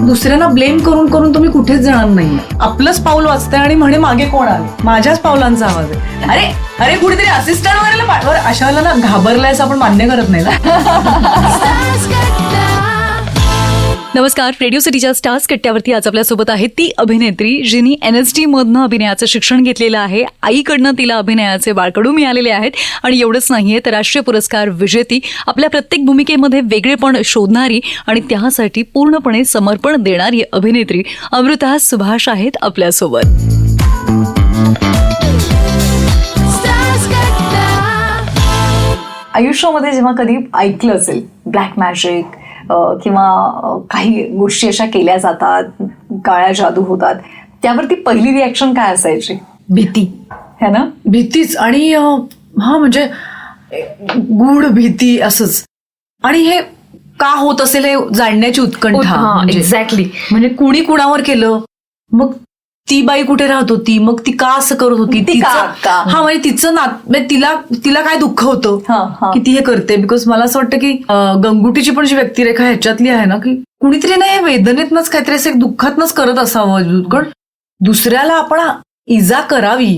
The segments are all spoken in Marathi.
दुसऱ्यांना ब्लेम करून करून तुम्ही कुठेच जाणार नाही. आपलंच पाऊल वाचतंय आणि म्हणे मागे कोण आले, माझ्याच पावलांचा आवाज आहे. अरे अरे कुठेतरी असिस्टंट वगैरे अशा वेळेला ना घाबरलायस आपण मान्य करत नाही ना. नमस्कार. रेडिओ सिटीच्या स्टार्स कट्ट्यावरती आज आपल्यासोबत आहे ती अभिनेत्री जिनी NSD मधनं अभिनयाचं शिक्षण घेतलेलं आहे. आईकडनं तिला अभिनयाचे बाळकडू मिळालेले आहेत. आणि एवढंच नाहीये तर राष्ट्रीय पुरस्कार विजेती, आपल्या प्रत्येक भूमिकेमध्ये वेगळेपण शोधणारी आणि त्यासाठी पूर्णपणे समर्पण देणारी अभिनेत्री अमृता सुभाष आहेत आपल्यासोबत. आयुष्यामध्ये जेव्हा कधी ऐकलं असेल ब्लॅक मॅजिक किंवा काही गोष्टी अशा केल्या जातात, काळ्या जादू होतात, त्यावरती पहिली रिॲक्शन काय असायची? भीती है ना? भीतीच. आणि हा म्हणजे गूढ भीती असंच. आणि हे का होत असेल हे जाणण्याची उत्कंठा. एक्झॅक्टली. म्हणजे कुणी कुणावर केलं, मग ती बाई कुठे राहत होती, मग ती का असं करत होती, हा म्हणजे तिचं तिला काय दुःख होतं की ती हे करते. बिकॉज मला असं वाटतं की गंगुटीची पण जी व्यक्तिरेखा ह्याच्यातली आहे ना, की कुणीतरी नाही वेदनेतनच काहीतरी असं दुःखातनच करत असावं. कारण दुसऱ्याला आपण इजा करावी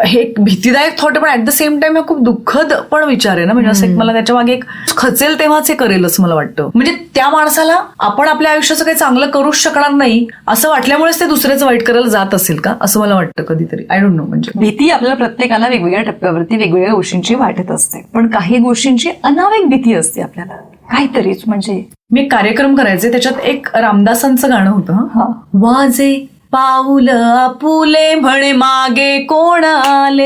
हे एक भीतीदायक थॉट आहे, पण ऍट द सेम टाइम हा खूप दुःखद पण विचार आहे ना. म्हणजे असं एक मला त्याच्या मागे एक खचेल तेव्हाच हे करेल असं मला वाटतं. म्हणजे त्या माणसाला आपण आपल्या आयुष्याचं काही चांगलं करूच शकणार नाही असं वाटल्यामुळेच ते दुसऱ्याचं वाईट करायला जात असेल का असं मला वाटतं कधीतरी. I don't know. म्हणजे भीती आपल्याला प्रत्येकाला वेगवेगळ्या टप्प्यावरती वेगवेगळ्या गोष्टींची वाटत असते, पण काही गोष्टींची अनाविक भीती असते आपल्याला काहीतरीच. म्हणजे मी एक कार्यक्रम करायचे, त्याच्यात एक रामदासांचं गाणं होतं, वाजे पाऊल आपुले म्हणे मागे कोण आले,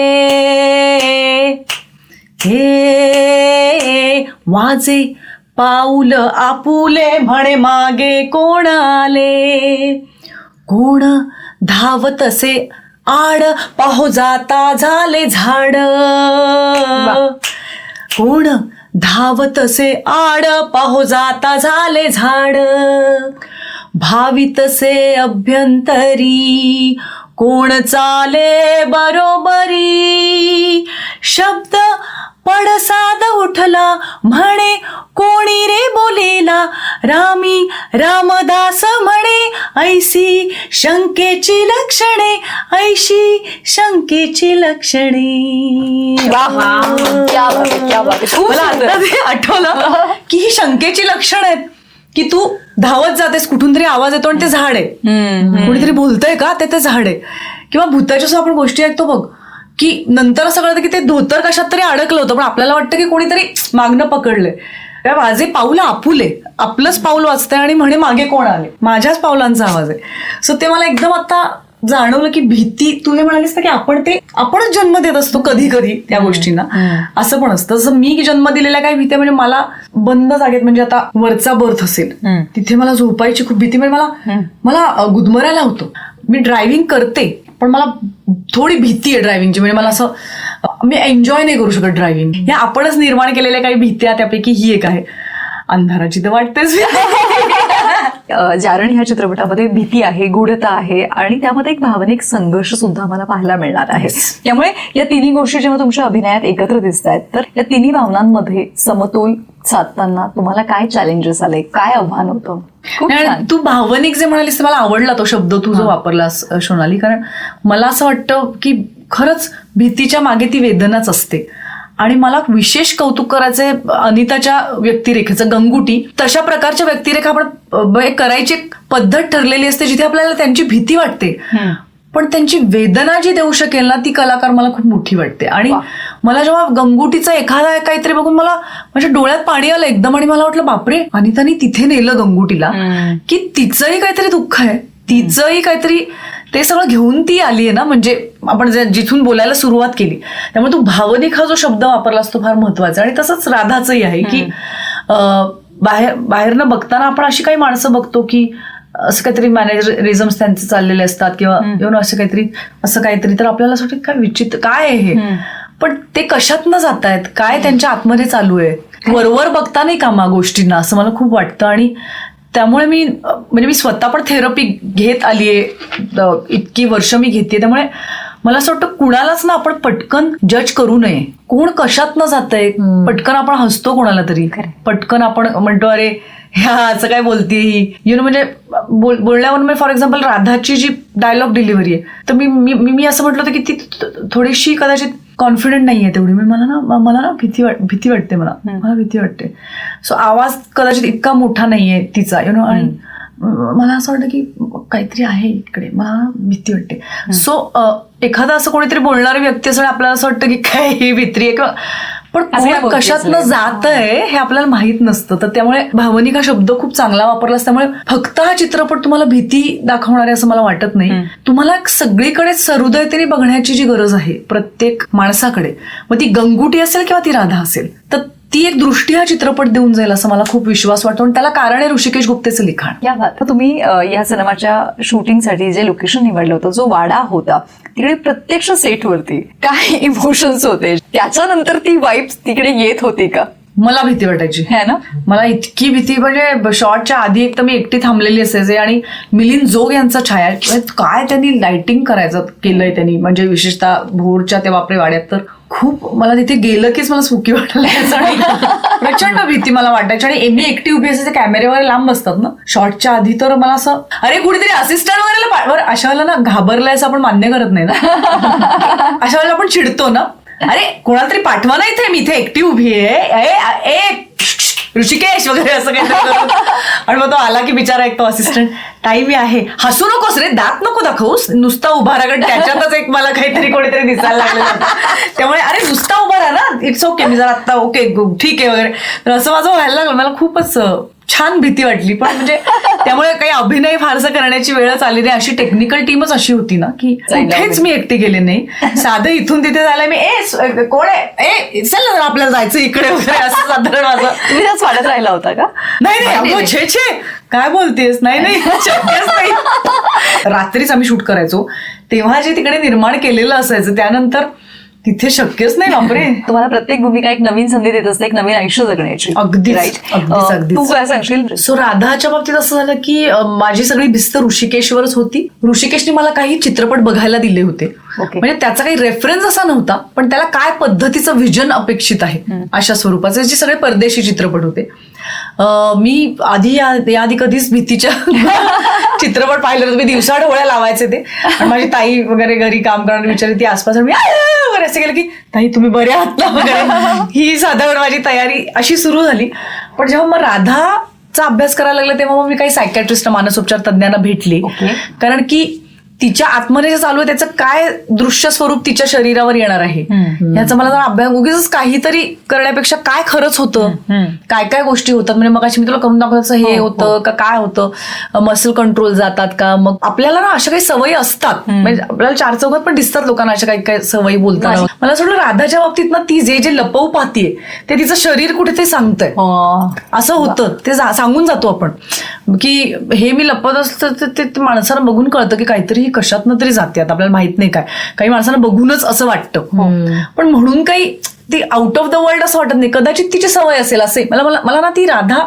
हे वाजे पाऊल आपुले म्हणे मागे कोण आले, कोण धावत असे आड पाहो जाता झाले झाड, कोण धावत असे आड पाहो जाता झाले झाड, भावितसे अभ्यंतरी कोण चाले बरोबरी, शब्द पडसाद उठला म्हणे कोणी रे बोलेला, रामी रामदास म्हणे ऐशी शंकेची लक्षणे, ऐशी शंकेची लक्षणे. मला आता ते आठवलं की ही शंकेची लक्षण आहेत की तू धावत जातेस, कुठून तरी आवाज येतो आणि ते झाड आहे, कुणीतरी बोलतंय का ते झाड आहे. किंवा भूताच्या सुद्धा आपण गोष्टी ऐकतो बघ, की नंतर असं कळतं की ते धोतर कशात तरी अडकलं होतं, पण आपल्याला वाटतं की कोणीतरी मागणं पकडलंय. वाजे पाऊल आपुले, आपलंच पाऊल वाचतंय आणि म्हणे मागे कोण आले, माझ्याच पावलांचा आवाज आहे. सो ते मला एकदम आता जाणवलं की भीती, तू हे म्हणालीस की आपणच जन्म देत असतो कधी कधी त्या गोष्टींना, असं पण असतं. जसं मी जन्म दिलेल्या काही भीती, म्हणजे मला बंद जागेत, म्हणजे आता वरचा बर्थ असेल तिथे मला झोपायची खूप भीती, म्हणजे मला गुदमरायला होतं. मी ड्रायव्हिंग करते पण मला थोडी भीती आहे ड्रायव्हिंगची, म्हणजे मला असं मी एन्जॉय नाही करू शकत ड्रायव्हिंग. ह्या आपणच निर्माण केलेल्या काही भीत्या, त्यापैकी ही एक आहे. अंधाराची तर वाटतेच. जारण ह्या चित्रपटामध्ये भीती आहे, गूढता आहे आणि त्यामध्ये एक भावनिक संघर्ष सुद्धा मला पाहायला मिळणार आहे. त्यामुळे या तिन्ही गोष्टी जेव्हा तुमच्या अभिनयात एकत्र दिसत आहेत, तर या तिन्ही भावनांमध्ये समतोल साधताना तुम्हाला काय चॅलेंजेस आले, काय आव्हान होतं? तू भावनिक जे म्हणालीस ते मला आवडला तो शब्द तू जो वापरलास सोनाली. कारण मला असं वाटतं की खरंच भीतीच्या मागे ती वेदनाच असते. आणि मला विशेष कौतुक करायचंय अनिताच्या व्यक्तिरेखेचं, गंगुटी. तशा प्रकारच्या व्यक्तिरेखा आपण करायची पद्धत ठरलेली असते जिथे आपल्याला त्यांची भीती वाटते, पण त्यांची वेदना जी देऊ शकेल ना ती कलाकार मला खूप मोठी वाटते. आणि मला जेव्हा गंगुटीचा एखादा काहीतरी बघून मला माझ्या डोळ्यात पाणी आलं एकदम, आणि मला वाटलं बापरे, अनितानी तिथे नेलं गंगुटीला, की तिचंही काहीतरी दुःख आहे, तिचंही काहीतरी, ते सगळं घेऊन ती आली आहे ना. म्हणजे आपण जिथून बोलायला सुरुवात केली, त्यामुळे तू भावनिक हा जो शब्द वापरलास तो फार महत्वाचा. आणि तसंच राधाचंही आहे की बाहेरनं बघताना आपण अशी काही माणसं बघतो की असं काहीतरी मॅनेजरिझम्स त्यांचे चाललेले असतात किंवा असं काहीतरी, तर आपल्याला असं वाटतं काय विचित्र काय आहे हे, पण ते कशातनं जात आहेत, काय त्यांच्या आतमध्ये चालू आहे, वरवर बघता नाही कामा गोष्टींना, असं मला खूप वाटतं. आणि त्यामुळे मी स्वतः पण थेरपी घेत आलीये, इतकी वर्ष मी घेते. त्यामुळे मला असं वाटतं कुणालाच ना आपण पटकन जज करू नये. कोण कशात न जातंय, पटकन आपण हसतो कोणाला तरी, पटकन आपण म्हणतो अरे ह्या असं काय बोलते ही म्हणजे बोलण्यावर फॉर एक्झाम्पल राधाची जी डायलॉग डिलिव्हरी आहे तर मी असं म्हटलं होतं की ती थोडीशी कदाचित कॉन्फिडंट नाहीये तेवढी. मला ना भीती वाटते मला भीती वाटते. सो आवाज कदाचित इतका मोठा नाहीये तिचा आणि मला असं वाटतं की काहीतरी आहे इकडे, मला भीती वाटते. सो एखादा असं कोणीतरी बोलणारी व्यक्ती असं आपल्याला असं वाटतं की काय ही भीती आहे किंवा पण कशातनं जात आहे हे आपल्याला माहित नसतं. तर त्यामुळे भावनिक हा शब्द खूप चांगला वापरलास. त्यामुळे फक्त हा चित्रपट तुम्हाला भीती दाखवणार आहे असं मला वाटत नाही. तुम्हाला सगळीकडे सहृदयतेने बघण्याची जी गरज आहे प्रत्येक माणसाकडे, मग ती गंगुटी असेल किंवा ती राधा असेल, तर ती एक दृष्टी हा चित्रपट देऊन जाईल असं मला खूप विश्वास वाटतो. आणि त्याला कारण आहे ऋषिकेश गुप्तेचं लिखाण. या बात. तुम्ही या सिनेमाच्या शूटिंगसाठी जे लोकेशन निवडलं होतं, जो वाडा होता, तिकडे प्रत्यक्ष सेटवरती काय इमोशन्स होते, त्याच्यानंतर ती वाईब तिकडे येत होती का? मला भीती वाटायची है ना. मला इतकी भीती म्हणजे शॉटच्या आधी एक तर मी एकटी थांबलेली असायचे आणि मिलिंद जोग यांचा छाया काय त्यांनी लाइटिंग करायचं केलंय त्यांनी, म्हणजे विशेषतः भोरच्या त्या बापरे वाड्यात तर खूप मला तिथे गेलं कीच मला सुकी वाटायला प्रचंड भीती मला वाटायची. आणि मी एकटी उभी असायचे, कॅमेरे वगैरे लांब असतात ना शॉटच्या आधी, तर मला असं अरे कुठेतरी असिस्टंट वगैरे अशा वेळेला ना घाबरलाय असं आपण मान्य करत नाही ना. अशा वेळेला आपण चिडतो ना, अरे कोणाला तरी पाठवा ना इथे, मी इथे एकटी उभी आहे, ऋषिकेश वगैरे असं काहीतरी. आणि मग तो आला की बिचारा एक तो असिस्टंट, ताई मी आहे, हसू नकोस रे, दात नको दाखवूस, नुसता उभा राहा. कारण त्याच्यातच एक मला काहीतरी कोणीतरी दिसायला लागलं. त्यामुळे अरे नुसता उभा राहा ना, इट्स ओके, मी जरा आत्ता ओके ठीक आहे वगैरे. तर असं माझं व्हायला लागलं. मला खूपच छान भीती वाटली. पण म्हणजे त्यामुळे काही अभिनय फारसं करण्याची वेळच आली नाही. अशी टेक्निकल टीमच अशी होती ना की कुठेच मी एकटी गेले नाही. साधं इथून तिथे झालंय मी कोण आहे, चल ना आपल्याला जायचं इकडे वगैरे असं साधारण माझं. तुम्ही त्याच वाड्यात राहिला होता का? नाही छे काय बोलतेस, नाही शक्यच नाही. रात्रीच आम्ही शूट करायचो तेव्हा जे तिकडे निर्माण केलेलं असायचं त्यानंतर तिथे शक्यच नाही. बापरे, तुम्हाला प्रत्येक भूमिका एक नवीन संधी देत असते, एक नवीन आयुष्य जगण्याची. अगदी राईट. तू काय सांगशील? सो राधाच्या बाबतीत असं झालं की माझी सगळी भिस्त ऋषिकेशवरच होती. ऋषिकेशने मला काही चित्रपट बघायला दिले होते, म्हणजे त्याचा काही रेफरन्स असा नव्हता, पण त्याला काय पद्धतीचं व्हिजन अपेक्षित आहे अशा स्वरूपाचे जे सगळे परदेशी चित्रपट होते. मी याआधी कधीच भीतीच्या चित्रपट पाहिलं होतं. मी दिवसा डोळ्या लावायचे ते. आणि माझी ताई वगैरे घरी काम करणारी विचारली, ती आसपास मी वगैरे असं केलं की ताई तुम्ही बरे आहात ना वगैरे, ही साधारण माझी तयारी अशी सुरू झाली. पण जेव्हा मग राधाचा अभ्यास करायला लागला तेव्हा मग मी काही सायकॅट्रिस्ट मानसोपचार तज्ञांना भेटले. कारण की तिच्या आतमध्ये जे चालू आहे त्याचं काय दृश्य स्वरूप तिच्या शरीरावर येणार आहे याचा मला जरा अभ्यास, उगीच काहीतरी करण्यापेक्षा काय खरंच होतं, काय काय गोष्टी होतात. म्हणजे मग मी तुला करून दाखवलं हे होतं का काय होतं, मसल कंट्रोल जातात का, मग आपल्याला ना अशा काही सवयी असतात, म्हणजे आपल्याला चार चौघात पण दिसतात लोकांना अशा काही काही सवयी बोलताना. मला असं वाटलं राधाच्या बाबतीत ना ती जे लपवू पाहतीये ते तिचं शरीर कुठेतरी सांगतंय. असं होतं, ते सांगून जातो आपण की हे मी लपवत असतं. ते माणसाला बघून कळतं की काहीतरी कशातनं तरी जाते, आता आपल्याला माहित नाही काय. काही माणसांना बघूनच असं वाटतं, पण म्हणून काही ती आउट ऑफ द वर्ल्ड असं वाटत नाही. कदाचित तिची सवय असेल असे. मला ना ती राधा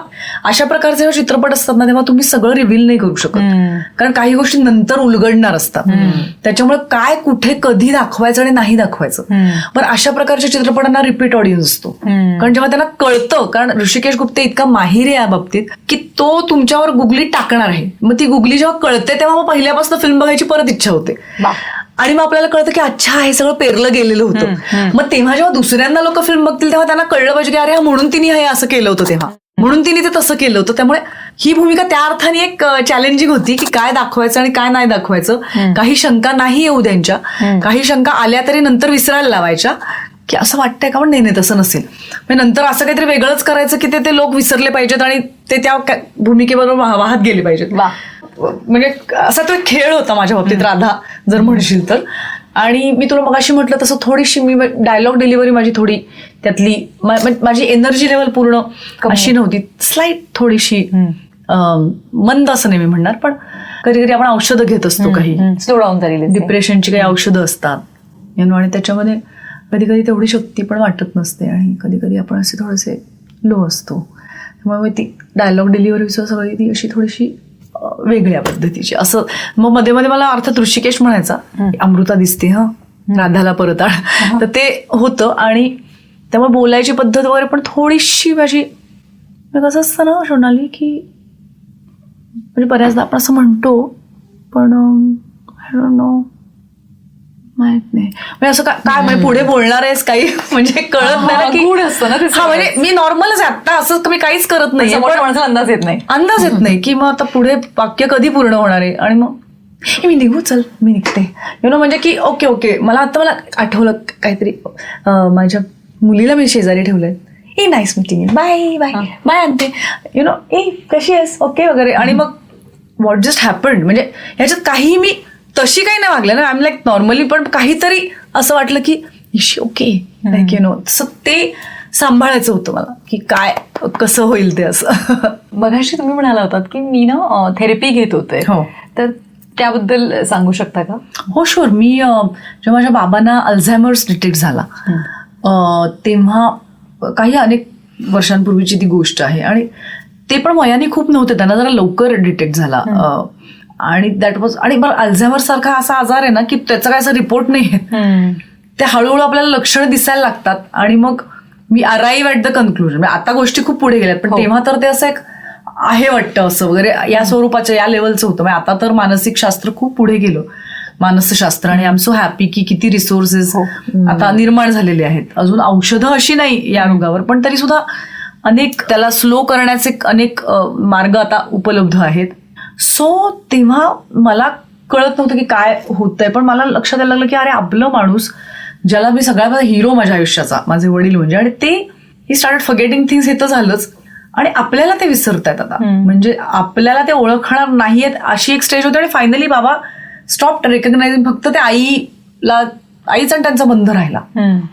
अशा प्रकारचे जेव्हा चित्रपट असतात ना तेव्हा तुम्ही सगळं रिव्हील नाही करू शकत, कारण काही गोष्टी नंतर उलगडणार असतात. त्याच्यामुळे काय कुठे कधी दाखवायचं आणि नाही दाखवायचं. पण अशा प्रकारच्या चित्रपटांना रिपीट ऑडियन्स असतो, कारण जेव्हा त्यांना कळतं, कारण ऋषिकेश गुप्ते इतका माहिर आहे या बाबतीत की तो तुमच्यावर गुगली टाकणार आहे. मग ती गुगली जेव्हा कळते तेव्हा मग पहिल्यापासून फिल्म बघायची परत इच्छा होते. आणि मग आपल्याला कळतं की अच्छा हे सगळं पेरलं गेलेलं होतं. मग तेव्हा जेव्हा दुसऱ्यांदा लोक फिल्म बघतील तेव्हा त्यांना कळलं पाहिजे की अरे म्हणून तिने हे असं केलं होतं, तेव्हा म्हणून तिने ते तसं केलं होतं. त्यामुळे ही भूमिका त्या अर्थाने एक चॅलेंजिंग होती की काय दाखवायचं आणि काय नाही दाखवायचं. काही शंका नाही येऊ द्यांच्या, काही शंका आल्या तरी नंतर विसरायला लावायच्या की असं वाटतंय का, पण नाही तसं नसेल. म्हणजे नंतर असं काहीतरी वेगळंच करायचं की ते लोक विसरले पाहिजेत आणि ते त्या भूमिकेबरोबर वाहत गेले पाहिजेत. म्हणजे असा तो एक खेळ होता माझ्या बाबतीत राधा जर म्हणशील तर. आणि मी तुला मगाशी म्हटलं तसं थोडीशी मी डायलॉग डिलिव्हरी माझी थोडी त्यातली माझी एनर्जी लेवल पूर्ण अशी नव्हती, स्लाइट थोडीशी मंद असं नाही मी म्हणणार, पण कधी कधी आपण औषधं घेत असतो, काही स्लो डाऊन झालेली डिप्रेशनची काही औषधं असतात आणि त्याच्यामध्ये कधी कधी तेवढी शक्ती पण वाटत नसते आणि कधी कधी आपण असे थोडेसे लो असतो. त्यामुळे ती डायलॉग डिलिव्हरी सगळी ती अशी थोडीशी वेगळ्या पद्धतीची. असं मग मध्ये मध्ये मला अर्थात ऋषिकेश म्हणायचा, अमृता दिसते राधाला परत तर ते होतं. आणि त्यामुळे बोलायची पद्धत वगैरे पण थोडीशी माझी मग कसं असतं ना सोनाली, की म्हणजे बऱ्याचदा आपण असं म्हणतो, पण आय डोंट नो, माहित नाही म्हणजे असं काय म्हणजे पुढे बोलणार आहेस काही म्हणजे कळत नाही ना, की गूढ असतं ना ते हा म्हणजे मी नॉर्मलच आहे आता, असं मी काहीच करत नाही, समोरच्या माणसाला अंदाज येत नाही. अंदाज येत नाही की मग आता पुढे वाक्य कधी पूर्ण होणार आहे. आणि मग मी निघू, चल मी निघते, म्हणजे की ओके मला आठवलं काहीतरी, माझ्या मुलीला मी शेजारी ठेवलंय, a nice meeting, bye bye bye आणते, ए कशी आहेस, ओके वगैरे. आणि मग व्हॉट जस्ट हॅपन्ड, म्हणजे ह्याच्यात काही मी तशी काही नाही वागलं ना, आय एम लाईक नॉर्मली, पण काहीतरी असं वाटलं की इशी ओके, लाईक तसं ते सांभाळायचं होतं मला, की काय कसं होईल ते असं. मगाशी तुम्ही म्हणाला होतात की मी ना थेरपी घेत होते, हो. तर त्याबद्दल सांगू शकता का? हो शुअर. मी जेव्हा माझ्या बाबांना अल्झायमर्स डिटेक्ट झाला तेव्हा काही अनेक वर्षांपूर्वीची ती गोष्ट आहे, आणि ते पण वयाने खूप नव्हते, त्यांना जरा लवकर डिटेक्ट झाला. आणि दॅट वॉज, आणि बरं अल्झायमर सारखा असा आजार आहे ना की त्याचा काय असा रिपोर्ट नाही आहे, ते हळूहळू आपल्याला लक्षणं दिसायला लागतात. आणि मग मी अराईव्ह ॲट द कन्क्लुजन, आता गोष्टी खूप पुढे गेल्यात, पण तेव्हा तर ते असं एक आहे वाटतं असं वगैरे या स्वरूपाचं, या लेवलचं होतं. म्हणजे आता तर मानसिक शास्त्र खूप पुढे गेलं, मानसशास्त्र, आणि आय एम सो हॅपी की किती रिसोर्सेस आता निर्माण झालेले आहेत. अजून औषधं अशी नाही या रोगावर, पण तरी सुद्धा अनेक त्याला स्लो करण्याचे अनेक मार्ग आता उपलब्ध आहेत. सो तेव्हा मला कळत नव्हतं की काय होतंय, पण मला लक्षात यायला लागलं की अरे आपलं माणूस, ज्याला मी सगळ्यात हिरो माझ्या आयुष्याचा, माझे वडील म्हणजे, आणि ते ही स्टार्टेड फॉरगेटिंग थिंग्स, हे तर झालंच, आणि आपल्याला ते विसरतायत आता, म्हणजे आपल्याला ते ओळखणार नाहीयेत अशी एक स्टेज होती. आणि फायनली बाबा स्टॉप रेकग्नायझिंग, फक्त ते आईचा आणि त्यांचा बंध राहिला,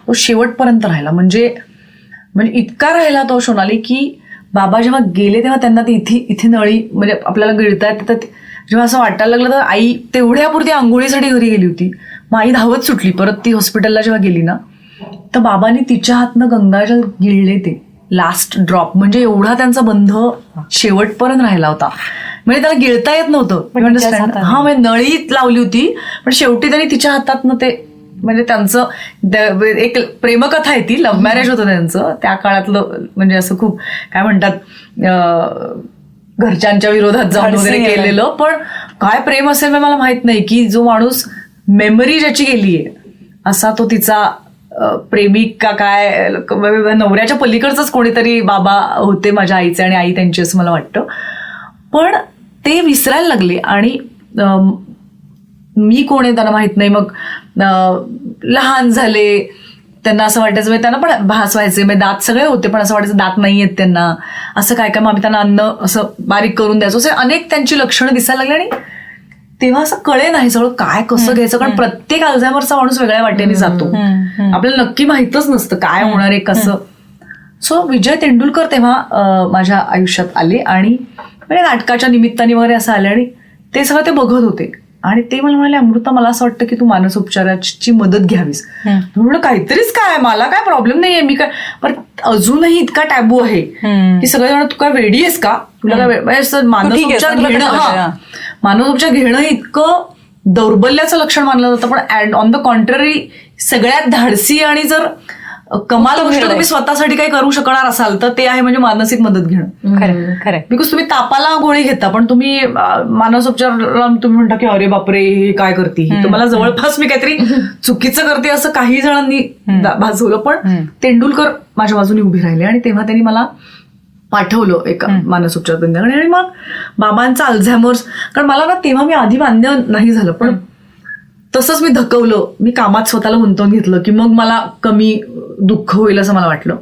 तो शेवटपर्यंत राहिला, म्हणजे इतका राहिला तो सोनाली, की बाबा जेव्हा गेले तेव्हा त्यांना ते इथे नळी म्हणजे आपल्याला गिळतायत, तर जेव्हा असं वाटायला लागलं तर आई तेवढ्यापुरती आंघोळीसाठी घरी गेली होती. मग आई धावत सुटली परत, ती हॉस्पिटलला जेव्हा गेली ना, तर बाबांनी तिच्या हातनं गंगाजल गिळले, ते लास्ट ड्रॉप, म्हणजे एवढा त्यांचा बंध शेवटपर्यंत राहिला होता, म्हणजे त्याला गिळता येत नव्हतं. अंडरस्टँड? हा, म्हणजे नळी लावली होती, पण शेवटी त्यांनी तिच्या हातातनं ते, म्हणजे त्यांचं एक प्रेमकथा आहे ती, लव्ह मॅरेज होतं त्यांचं त्या काळातलं, म्हणजे असं खूप काय म्हणतात घरच्यांच्या विरोधात जाऊन वगैरे केलेलं, पण काय प्रेम असेल मला माहित नाही, की जो माणूस मेमरी ज्याची गेलीये असा तो तिचा प्रेमिक का काय, नवऱ्याच्या पलीकडचंच कोणीतरी बाबा होते माझ्या आईचे, आणि आई त्यांची असं मला वाटतं. पण ते विसरायला लागले, आणि मी कोण आहे त्यांना माहित नाही. मग लहान झाले, त्यांना असं वाटायचं, म्हणजे त्यांना पण भास व्हायचे, म्हणजे दात सगळे होते, पण असं वाटायचं दात नाही आहेत त्यांना, असं काय काय, मग आम्ही त्यांना अन्न असं बारीक करून द्यायचो, असे अनेक त्यांची लक्षणं दिसायला लागली. आणि तेव्हा असं कळे नाही सगळं काय कसं घ्यायचं, कारण प्रत्येक अल्झायमरचा माणूस वेगळ्या वाटेने जातो, आपल्याला नक्की माहीतच नसतं काय होणार आहे कसं. सो विजय तेंडुलकर तेव्हा माझ्या आयुष्यात आले, आणि म्हणजे नाटकाच्या निमित्ताने वगैरे असं आले, आणि ते सगळं ते बघत होते, आणि ते मला म्हणाले, अमृता मला असं वाटतं की तू मानसोपचाराची मदत घ्यावीस. म्हणून काहीतरीच काय, मला काय प्रॉब्लेम नाहीये, मी काय, पण अजूनही इतका टॅबू आहे की सगळेजण तू काय वेडी आहेस का, तुला काय मानसोपचार घेणं, मानसोपचार घेणं इतकं दौर्बल्याचं लक्षण मानलं जातं. पण ऑन द कॉन्ट्ररी सगळ्यात धाडसी आणि जर कमाल गोष्ट तुम्ही स्वतःसाठी काही करू शकणार असाल तर ते आहे म्हणजे मानसिक मदत घेणं. खरं, बिकॉज तुम्ही तापाला गोळी घेता, पण तुम्ही मानसोपचार तुम्ही म्हणता की अरे बापरे हे काय करते, तुम्हाला जवळपास मी काहीतरी चुकीचं करते असं काही जणांनी भासवलं. पण तेंडुलकर माझ्या बाजूने उभे राहिले, आणि तेव्हा त्यांनी मला पाठवलं एका मानसोपचार तज्ञाकडे. आणि मग बाबांचा अल्झायमर्स, कारण मला ना तेव्हा मी आधी मान्य नाही झालं, पण तसंच मी धकवलं, मी कामात स्वतःला गुंतवून घेतलं की मग मला कमी दुःख होईल असं मला वाटलं.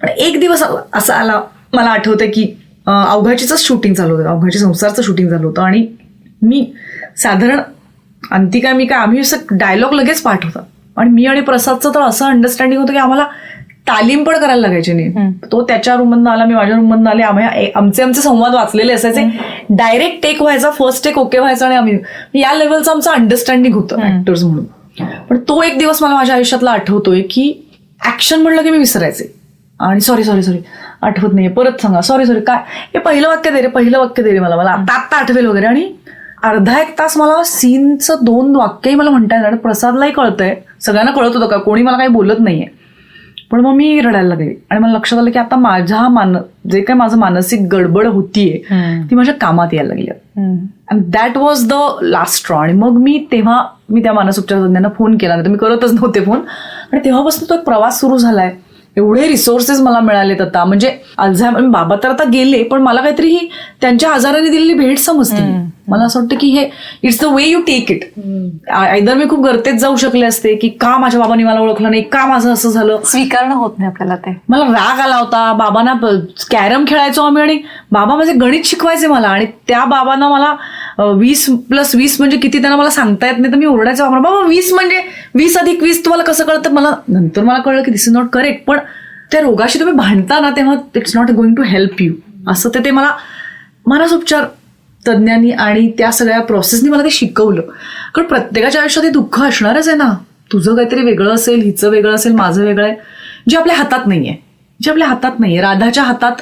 पण एक दिवस असा आला, मला आठवतं की अवघाचीच शूटिंग चालू होतं, अवघाची संसारचं शूटिंग झालं होतं, आणि मी साधारण अंतिका मी काय आम्ही असं डायलॉग लगेच पाठ होता, आणि मी आणि प्रसादचं तर असं अंडरस्टँडिंग होतं की आम्हाला तालीम पण करायला लागायची नाही. तो त्याच्या रूममधनं आला, मी माझ्या रूममधनं आले, आमचे संवाद वाचलेले असायचे, डायरेक्ट टेक व्हायचा, फर्स्ट टेक ओके व्हायचा, आणि आम्ही या लेवलचं आमचं अंडरस्टँडिंग होतं ऍक्टर्स म्हणून. पण तो एक दिवस मला माझ्या आयुष्यातला आठवतोय की ऍक्शन म्हणलं की मी विसरायचे, आणि सॉरी आठवत नाहीये, परत सांगा, सॉरी काय, हे पहिलं वाक्य दे रे मला आता आठवेल वगैरे. आणि अर्धा एक तास मला सीनचं 2 वाक्यही मला म्हणता येणार. प्रसादलाही कळतंय, सगळ्यांना कळत होतं का, कोणी मला काही बोलत नाहीये, पण मग मी रडायला लागले आणि मला लक्षात आलं की आता जे काही माझं मानसिक गडबड होतीये ती माझ्या कामात यायला लागली. And that was the last straw. आणि मग मी त्या मानसोपचार तज्ञांना फोन केला, नाही तर मी करतच नव्हते फोन. आणि तेव्हापासून तो एक प्रवास सुरू झालाय. एवढे रिसोर्सेस मला मिळालेत आता. म्हणजे बाबा तर आता गेले, पण मला काहीतरी ही त्यांच्या आजाराने दिलेली भेट समजते. मला असं वाटतं की हे it's the way you take it. Either मी खूप गर्तेत जाऊ शकले असते की का माझ्या बाबांनी मला ओळखलं नाही, का माझं असं झालं. स्वीकारणं होत नाही आपल्याला ते. मला राग आला होता. बाबांना कॅरम खेळायचो आम्ही आणि बाबा माझे गणित शिकवायचे मला, आणि त्या बाबांना मला 20+20 म्हणजे किती त्यांना मला सांगता येत नाही, तर मी ओरडायचं बाबा 20 म्हणजे 20+20 तुम्हाला कसं कळतं. नंतर मला कळलं की दिस इज नॉट करेक्ट. पण त्या रोगाशी तुम्ही भांडता ना तेव्हा it's not going to help you. असं ते मला मानसोपचार तज्ज्ञांनी आणि त्या सगळ्या प्रोसेसनी मला ते शिकवलं. कारण प्रत्येकाच्या आयुष्यात हे दुःख असणारच आहे ना. तुझं काहीतरी वेगळं असेल, हिचं वेगळं असेल, माझं वेगळं आहे, जे आपल्या हातात नाहीये. राधाच्या हातात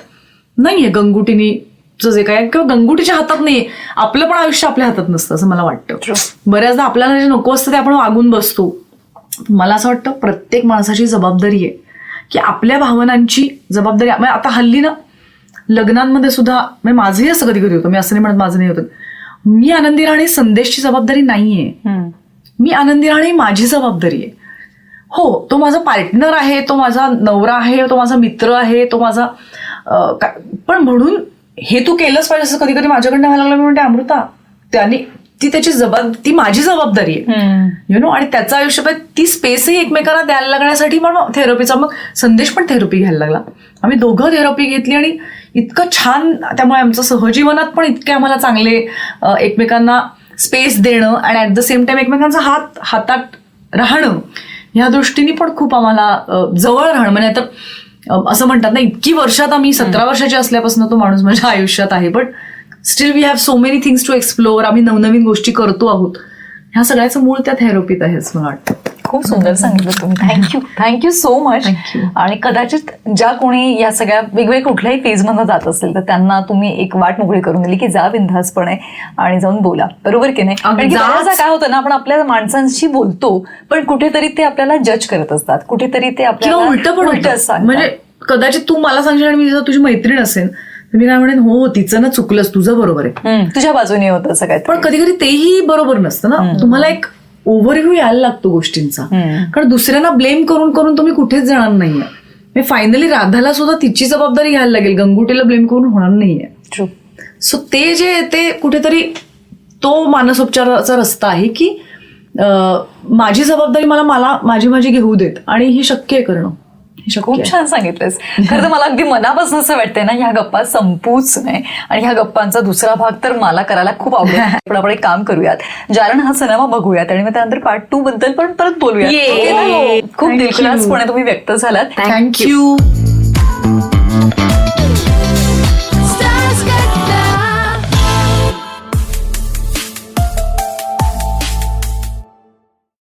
नाहीये गंगुटीनीचं जे काय, किंवा गंगुटीच्या हातात नाहीये. आपलं पण आयुष्य आपल्या हातात नसतं असं मला वाटतं. बऱ्याचदा आपल्याला जे नको असतं ते आपण वागून बसतो. मला असं वाटतं प्रत्येक माणसाची जबाबदारी आहे की आपल्या भावनांची जबाबदारी. आता हल्ली ना लग्नांमध्ये सुद्धा, माझंही असं कधी कधी होतं, मी असं नाही म्हणत माझं नाही होतं, मी आनंदी राहणे संदेशची जबाबदारी नाहीये. मी आनंदी राहणे माझी जबाबदारी आहे. हो, तो माझा पार्टनर आहे, तो माझा नवरा आहे, तो माझा मित्र आहे, तो माझा पण म्हणून हे तू केलंच पाहिजे असं कधी कधी माझ्याकडनं व्हायला लागलं. मी म्हणते अमृता, त्याने ती माझी जबाबदारी आहे, यु नो. आणि त्याचं आयुष्य ती स्पेसही एकमेकांना द्यायला लागण्यासाठी पण थेरपीचा मग संदेश पण थेरपी घ्यायला लागला. आम्ही दोघं थेरपी घेतली आणि इतकं छान. त्यामुळे आमचं सहजीवनात पण इतके आम्हाला चांगले एकमेकांना स्पेस देणं आणि ऍट द सेम टाइम एकमेकांचा हातात राहणं, ह्या दृष्टीने पण खूप आम्हाला जवळ राहणं. म्हणजे तर असं म्हणतात ना, इतकी वर्षात आम्ही 17 वर्षाची असल्यापासून तो माणूस माझ्या आयुष्यात आहे, but still we have so many things to explore. आम्ही नवनवीन गोष्टी करतो आहोत. ह्या सगळ्याचं मूळ त्या थेरपीत आहे असं मला वाटतं. खूप सुंदर सांगितलं तुम्ही. Thank you so much. आणि कदाचित ज्या कोणी या सगळ्या वेगवेगळ्या कुठल्याही फेजमधून जात असेल तर त्यांना तुम्ही एक वाट मोकळी करून दिली की जा बिनधास्तपणे आणि जाऊन बोला, बरोबर की नाही. कारण की बऱ्याचदा काय होतं ना, आपण आपल्या माणसांशी बोलतो पण कुठेतरी ते आपल्याला जज करत असतात, कुठेतरी ते आपल्याला उलटं असतात. म्हणजे कदाचित तू मला सांगशील आणि मी जर तुझी मैत्रीण असेल तर मी काय म्हणेन, हो तिचं ना चुकलंच, तुझं बरोबर आहे, तुझ्या बाजूने होतं असं काय. पण कधी कधी तेही बरोबर नसतं ना. तुम्हाला एक ओव्हरव्ह्यू यायला लागतो गोष्टींचा. कारण दुसऱ्यांना ब्लेम करून करून तुम्ही कुठेच जाणार नाहीये. फायनली राधाला सुद्धा तिची जबाबदारी घ्यायला लागेल, गंगुटीला ब्लेम करून होणार नाहीये. सो ते कुठेतरी तो मानसोपचाराचा रस्ता आहे की माझी जबाबदारी मला माझी घेऊ देत, आणि हे शक्य आहे करणं. खूप छान सांगितलंस. खरं तर मला अगदी मनापासून असं वाटतंय ना, ह्या गप्पा संपूच नाही आणि ह्या गप्पांचा दुसरा भाग तर मला करायला खूप आवडेल. पण आपण एक काम करूयात, जारण हा सिनेमा बघूयात आणि मग त्यानंतर पार्ट 2 बद्दल पण परत बोलूयात. खूप दिलखुलासपणे तुम्ही व्यक्त झालात. थँक्यू.